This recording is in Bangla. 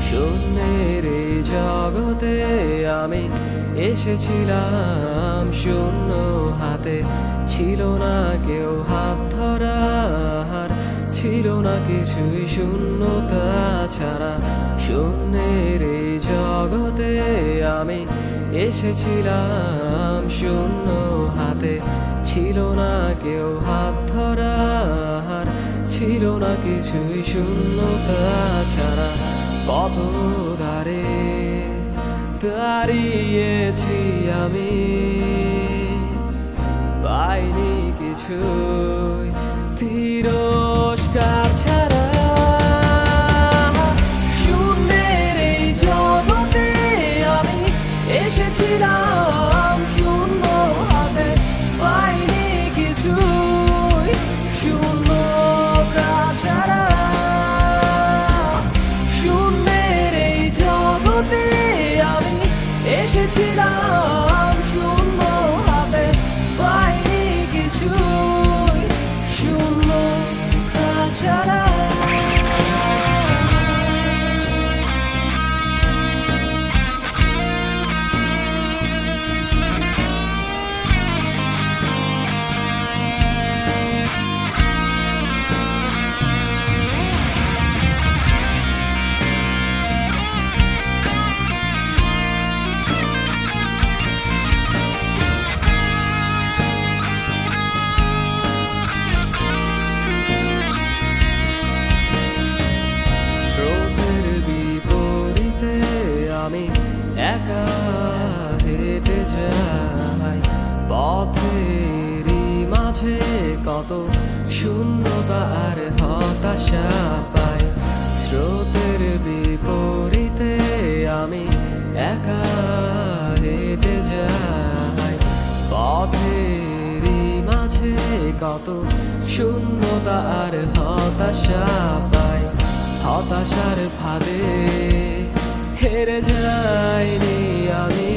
শূন্যের এই জগতে আমি এসেছিলাম শূন্য হাতে, ছিল না কেউ হাত ধরার, ছিল না কিছুই শূন্যতা ছাড়া। শূন্যের এই জগতে আমি এসেছিলাম শূন্য হাতে, ছিল না কেউ হাত ধরার, ছিল না কিছুই শূন্যতা ছাড়া। পথ ধারে দাঁড়িয়েছি আমি, পাইনি কিছুই তিরস্কার ছাড়া। শূন্যের এই জগতে আমি এসেছিলাম শূন্য হাতে, পাইনি কিছুই শূন্যতা ছাড়া। শূন্যের এই জগতে আমি এসেছিলাম শূন্য হাতে, পাইনি কিছুই শূন্যতা ছাড়া। স্রোতের বিপরীতে আমি একা হেঁটে যাই, পথেরই মাঝে কত শূন্যতা আর হতাশা পাই। স্রোতের বিপরীতে আমি একা হেঁটে যাই, পথেরই মাঝে কত শূন্যতা আর হতাশা পাই। হতাশার ফাঁদে হেরে যাইনি আমি,